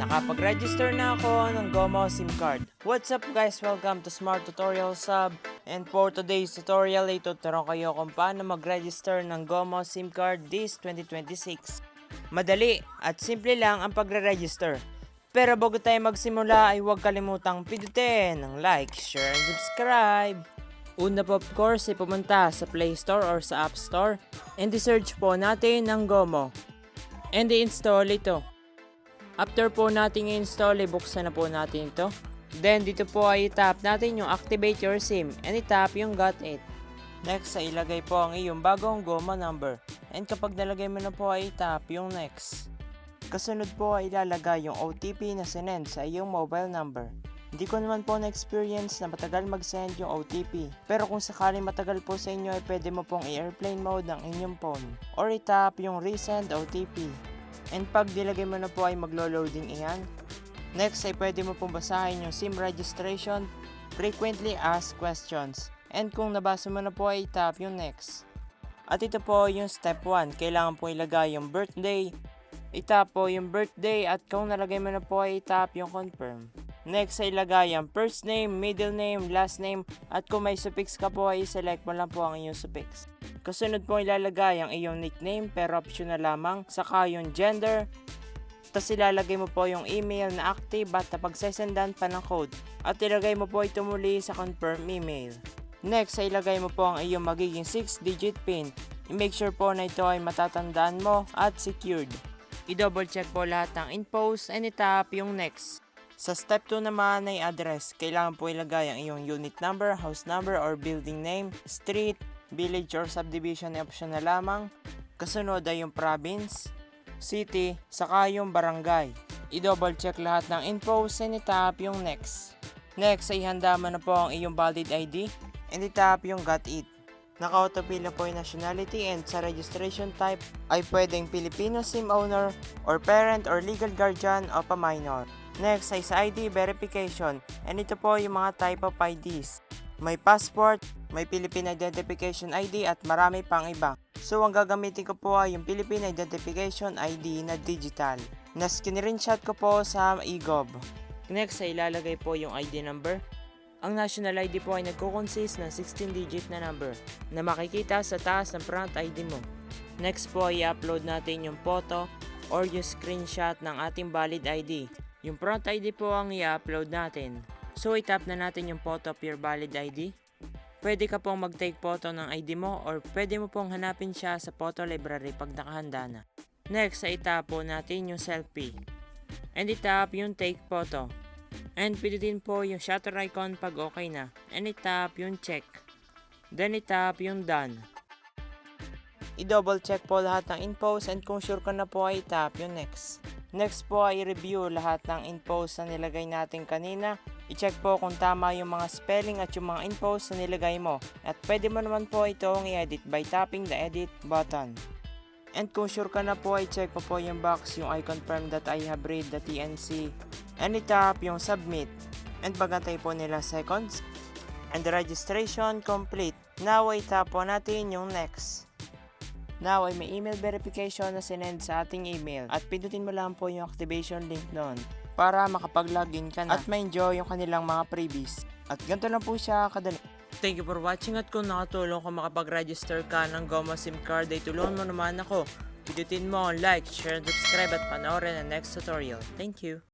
Nakapag-register na ako ng GOMO SIM card. What's up guys? Welcome to Smart Tutorial Sub. And for today's tutorial, ituturo kayo kung paano mag-register ng GOMO SIM card this 2026. Madali at simple lang ang pagre-register. Pero bago tayo magsimula ay huwag kalimutang pindutin ng like, share, and subscribe. Una po of course ay pumunta sa Play Store or sa App Store and i-search po natin ang GOMO. And i-install ito. After po natin i-install, ibuksan na po natin ito. Then dito po ay i-tap natin yung activate your SIM and i-tap yung got it. Next ay ilagay po ang iyong bagong GOMO number. And kapag nalagay mo na po ay i-tap yung next. Kasunod po ay ilalagay yung OTP na sinend sa iyong mobile number. Hindi ko naman po na-experience na matagal mag-send yung OTP. Pero kung sakaling matagal po sa inyo ay pwede mo pong i-airplane mode ng inyong phone. Or i-tap yung resend OTP. And pag nilagay mo na po ay maglo-loading iyan. Next ay pwede mo pong basahin yung SIM registration, frequently asked questions. And kung nabasa mo na po ay tap yung next. At ito po yung step 1. Kailangan po ilagay yung birthday. I-tap po yung birthday at kung nalagay mo na po ay tap yung confirm. Next ay ilagay ang first name, middle name, last name at kung may suffix ka po ay select mo lang po ang iyong suffix. Kasunod po ilalagay ang iyong nickname pero optional lamang, saka yung gender. Tapos ilalagay mo po yung email na active at napagsesendan pa ng code. At ilagay mo po ito muli sa confirm email. Next ay ilagay mo po ang iyong magiging 6-digit PIN. I-make sure po na ito ay matatandaan mo at secured. I-double check po lahat ng infos and i-tap yung next. Sa step 2 naman ay address. Kailangan po ilagay ang iyong unit number, house number or building name, street, village or subdivision ay optional lamang. Kasunod ay yung province, city, saka yung barangay. I-double check lahat ng infos and i-tap yung next. Next ay handa mo na po ang iyong valid ID and i-tap yung got it. Naka-autofill na po yung nationality and sa registration type ay pwedeng Filipino SIM owner or parent or legal guardian of a minor. Next ay sa ID verification and ito po yung mga type of IDs. May passport, may Philippine Identification ID at marami pang iba. So ang gagamitin ko po ay yung Philippine Identification ID na digital. Na screenshot ko po sa eGov. Next ay ilalagay po yung ID number. Ang national ID po ay nagko-consist ng 16-digit na number na makikita sa taas ng front ID mo. Next po ay i-upload natin yung photo or yung screenshot ng ating valid ID. Yung front ID po ang i-upload natin. So i-tap na natin yung photo of your valid ID. Pwede ka pong mag-take photo ng ID mo or pwede mo pong hanapin siya sa photo library pag nakahanda na. Next ay i-tap po natin yung selfie. And i-tap yung take photo. And pindutin po yung shutter icon pag okay na. And i-tap yung check. Then i-tap yung done. I-double check po lahat ng infos and kung sure ka na po ay i-tap yung next. Next po ay i-review lahat ng infos na nilagay natin kanina. I-check po kung tama yung mga spelling at yung mga infos na nilagay mo. At pwede mo naman po itong i-edit by tapping the edit button. And kung sure ka na po ay check po yung box yung I confirm that I have read the TNC. And i-tap yung submit. And pagantay po nila seconds. And the registration complete. Now ay tap po natin yung next. Now ay may email verification na sinend sa ating email at pindutin mo lang po yung activation link noon para makapag-login ka na at ma-enjoy yung kanilang mga freebies. At ganito lang po siya kadali. Thank you for watching at kung nakatulong kung makapag-register ka ng GOMO SIM card ay tulungan mo naman ako. Pindutin mo ang like, share, and subscribe at panoorin ang next tutorial. Thank you!